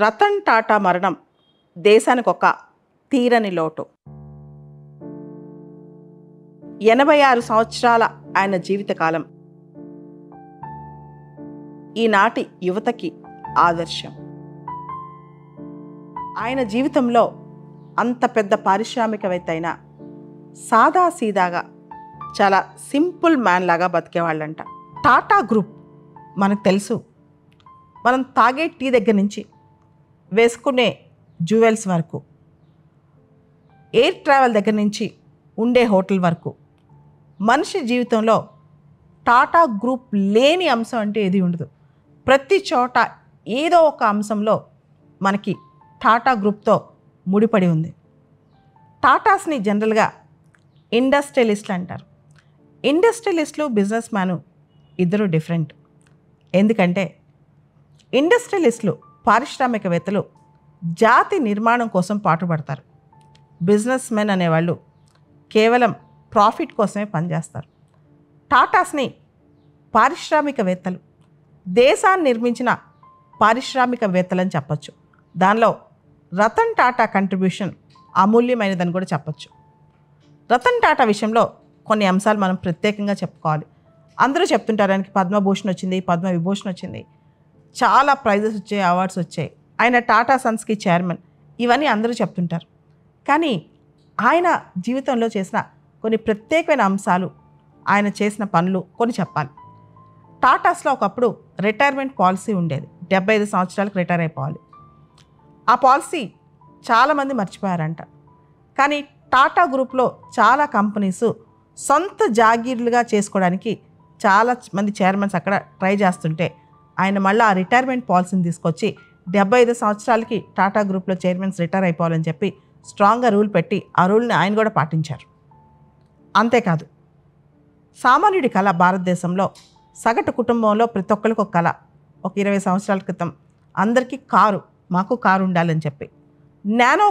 రతన్ టాటా మరణం దేశానికి ఒక తీరని లోటు. 86 సంవత్సరాల ఆయన జీవితకాలం ఈనాటి యువతకి ఆదర్శం. ఆయన జీవితంలో అంత పెద్ద పారిశ్రామికవేత్త అయినా సాదాసీదాగా చాలా సింపుల్ మ్యాన్ లాగా బతికేవాళ్ళంట. టాటా గ్రూప్ మనకు తెలుసు. మనం తాగే టీ దగ్గర నుంచి వేసుకునే జ్యువెల్స్ వరకు, ఎయిర్ ట్రావెల్ దగ్గర నుంచి ఉండే హోటల్ వరకు, మనిషి జీవితంలో టాటా గ్రూప్ లేని అంశం అంటే ఏది ఉండదు. ప్రతి చోట ఏదో ఒక అంశంలో మనకి టాటా గ్రూప్తో ముడిపడి ఉంది. టాటాస్ని జనరల్గా ఇండస్ట్రియలిస్టులు అంటారు. ఇండస్ట్రియలిస్టులు, బిజినెస్ మ్యాను ఇద్దరు డిఫరెంట్. ఎందుకంటే ఇండస్ట్రియలిస్టులు, పారిశ్రామికవేత్తలు జాతి నిర్మాణం కోసం పాటుపడతారు. బిజినెస్ మెన్ అనేవాళ్ళు కేవలం ప్రాఫిట్ కోసమే పనిచేస్తారు. టాటాస్ని పారిశ్రామికవేత్తలు, దేశాన్ని నిర్మించిన పారిశ్రామికవేత్తలని చెప్పచ్చు. దానిలో రతన్ టాటా కంట్రిబ్యూషన్ అమూల్యమైనదని కూడా చెప్పచ్చు. రతన్ టాటా విషయంలో కొన్ని అంశాలు మనం ప్రత్యేకంగా చెప్పుకోవాలి. అందరూ చెప్తుంటారు ఆయనకి పద్మభూషణ్ వచ్చింది, పద్మవిభూషణ్ వచ్చింది, చాలా ప్రైజెస్ వచ్చాయి, అవార్డ్స్ వచ్చాయి, ఆయన టాటా సన్స్కి చైర్మన్, ఇవన్నీ అందరూ చెప్తుంటారు. కానీ ఆయన జీవితంలో చేసిన కొన్ని ప్రత్యేకమైన అంశాలు, ఆయన చేసిన పనులు కొన్ని చెప్పాలి. టాటాస్లో ఒకప్పుడు రిటైర్మెంట్ పాలసీ ఉండేది. 75 సంవత్సరాలకు రిటైర్ అయిపోవాలి. ఆ పాలసీ చాలామంది మర్చిపోయారంట. కానీ టాటా గ్రూప్లో చాలా కంపెనీస్ సొంత జాగీర్లుగా చేసుకోవడానికి చాలా మంది చైర్మన్స్ అక్కడ ట్రై చేస్తుంటే ఆయన మళ్ళీ ఆ రిటైర్మెంట్ పాలసీని తీసుకొచ్చి 75 సంవత్సరాలకి టాటా గ్రూప్లో చైర్మన్స్ రిటైర్ అయిపోవాలని చెప్పి స్ట్రాంగ్గా రూల్ పెట్టి ఆ రూల్ని ఆయన కూడా పాటించారు. అంతేకాదు, సామాన్యుడి కళ భారతదేశంలో సగటు కుటుంబంలో ప్రతి ఒక్కరికి ఒక కళ. ఒక 20 సంవత్సరాల క్రితం అందరికీ కారు, మాకు కారు ఉండాలని చెప్పి నానో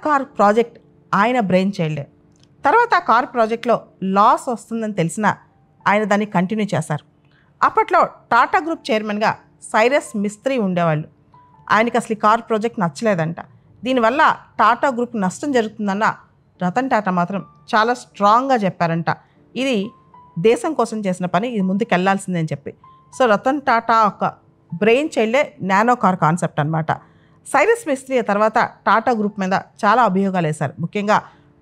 కార్ ప్రాజెక్ట్ ఆయన బ్రెయిన్ చైల్డే. తర్వాత ఆ కార్ ప్రాజెక్ట్లో లాస్ వస్తుందని తెలిసిన ఆయన దాన్ని కంటిన్యూ చేశారు. అప్పట్లో టాటా గ్రూప్ చైర్మన్గా సైరస్ మిస్త్రీ ఉండేవాళ్ళు. ఆయనకి అసలు ఈ కార్ ప్రాజెక్ట్ నచ్చలేదంట. దీనివల్ల టాటా గ్రూప్ నష్టం జరుగుతుందన్న రతన్ టాటా మాత్రం చాలా స్ట్రాంగ్గా చెప్పారంట, ఇది దేశం కోసం చేసిన పని, ఇది ముందుకు వెళ్ళాల్సిందని చెప్పి. సో రతన్ టాటా ఒక బ్రెయిన్ చైల్డే నానో కార్ కాన్సెప్ట్ అనమాట. సైరస్ మిస్త్రీ తర్వాత టాటా గ్రూప్ మీద చాలా అభియోగాలు వేశారు. ముఖ్యంగా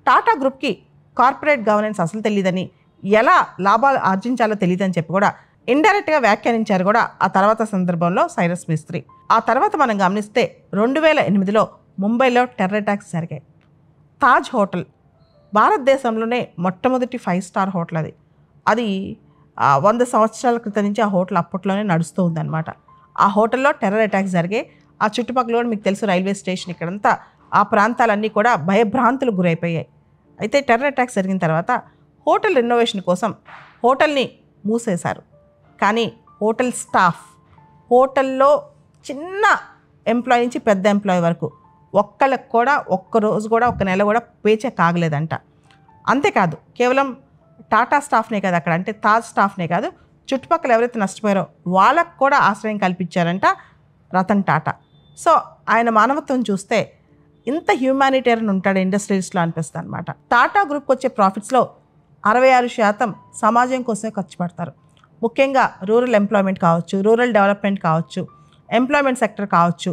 టాటా గ్రూప్కి కార్పొరేట్ గవర్నెన్స్ అసలు తెలియదని, ఎలా లాభాలు ఆర్జించాలో తెలియదని చెప్పి కూడా ఇండైరెక్ట్గా వ్యాఖ్యానించారు కూడా ఆ తర్వాత సందర్భంలో సైరస్ మిస్త్రీ. ఆ తర్వాత మనం గమనిస్తే 2008లో ముంబైలో టెర్రర్ అటాక్స్ జరిగాయి. తాజ్ హోటల్ భారతదేశంలోనే మొట్టమొదటి 5 స్టార్ హోటల్ అది. అది 100 సంవత్సరాల క్రితం నుంచి ఆ హోటల్ అప్పట్లోనే నడుస్తూ ఉందన్నమాట. ఆ హోటల్లో టెర్రర్ అటాక్స్ జరిగాయి. ఆ చుట్టుపక్కల కూడా మీకు తెలుసు, రైల్వే స్టేషన్ ఇక్కడంతా ఆ ప్రాంతాలన్నీ కూడా భయభ్రాంతులకు గురైపోయాయి. అయితే టెర్రర్ అటాక్స్ జరిగిన తర్వాత హోటల్ రెనోవేషన్ కోసం హోటల్ని మూసేశారు. కానీ హోటల్ స్టాఫ్, హోటల్లో చిన్న ఎంప్లాయీ నుంచి పెద్ద ఎంప్లాయీ వరకు ఒక్కళ్ళకి కూడా ఒక్కరోజు కూడా ఒక్క నెల కూడా పేచే కాగలేదంట. అంతేకాదు, కేవలం టాటా స్టాఫ్నే కాదు అక్కడ, అంటే తాజ్ స్టాఫ్నే కాదు, చుట్టుపక్కల ఎవరైతే నష్టపోయారో వాళ్ళకు కూడా ఆశ్రయం కల్పించారంట రతన్ టాటా. సో ఆయన మానవత్వం చూస్తే ఇంత హ్యూమానిటేరియన్ ఉంటాడు ఇండస్ట్రియలిస్ట్లో అనిపిస్తుంది అనమాట. టాటా గ్రూప్కి వచ్చే ప్రాఫిట్స్లో 66% సమాజం కోసమే ఖర్చు పెడతారు. ముఖ్యంగా రూరల్ ఎంప్లాయ్మెంట్ కావచ్చు, రూరల్ డెవలప్మెంట్ కావచ్చు, ఎంప్లాయ్మెంట్ సెక్టర్ కావచ్చు.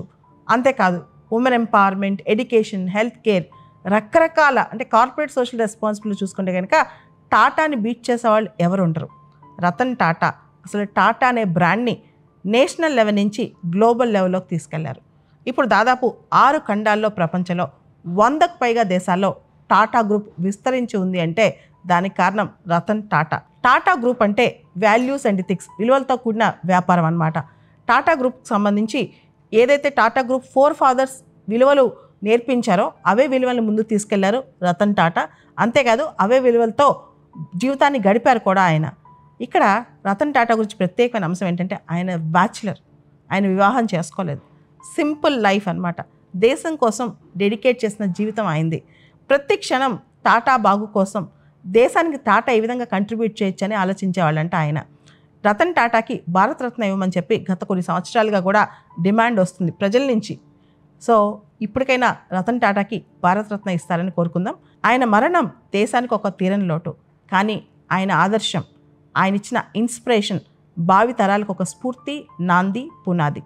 అంతేకాదు women empowerment, education, health care, రకరకాల అంటే కార్పొరేట్ సోషల్ రెస్పాన్సిబిలిటీ చూసుకుంటే కనుక టాటాని బీట్ చేసేవాళ్ళు ఎవరు ఉండరు. రతన్ టాటా అసలు టాటా అనే బ్రాండ్ని నేషనల్ లెవెల్ నుంచి గ్లోబల్ లెవెల్లోకి తీసుకెళ్లారు. ఇప్పుడు దాదాపు 6 ఖండాల్లో ప్రపంచంలో 100కు పైగా దేశాల్లో టాటా గ్రూప్ విస్తరించి ఉంది అంటే దానికి కారణం రతన్ టాటా. టాటా గ్రూప్ అంటే వాల్యూస్ అండ్ ఎథిక్స్, విలువలతో కూడిన వ్యాపారం అన్నమాట. టాటా గ్రూప్కి సంబంధించి ఏదైతే టాటా గ్రూప్ 4 ఫాదర్స్ విలువలు నేర్పించారో అవే విలువలను ముందుకు తీసుకెళ్లారు రతన్ టాటా. అంతేకాదు అవే విలువలతో జీవితాన్ని గడిపారు కూడా ఆయన. ఇక్కడ రతన్ టాటా గురించి ప్రత్యేకమైన అంశం ఏంటంటే ఆయన బ్యాచులర్, ఆయన వివాహం చేసుకోలేదు, సింపుల్ లైఫ్ అన్నమాట. దేశం కోసం డెడికేట్ చేసిన జీవితం అయింది. ప్రతి క్షణం టాటా బాగు కోసం, దేశానికి టాటా ఏ విధంగా కంట్రిబ్యూట్ చేయొచ్చని ఆలోచించేవాళ్ళంట ఆయన. రతన్ టాటాకి భారతరత్న ఇవ్వమని చెప్పి గత కొన్ని సంవత్సరాలుగా కూడా డిమాండ్ వస్తుంది ప్రజల నుంచి. సో ఇప్పటికైనా రతన్ టాటాకి భారతరత్న ఇస్తారని కోరుకుందాం. ఆయన మరణం దేశానికి ఒక తీరని లోటు, కానీ ఆయన ఆదర్శం, ఆయన ఇచ్చిన ఇన్స్పిరేషన్ భావి తరాలకు ఒక స్ఫూర్తి, నాంది, పునాది.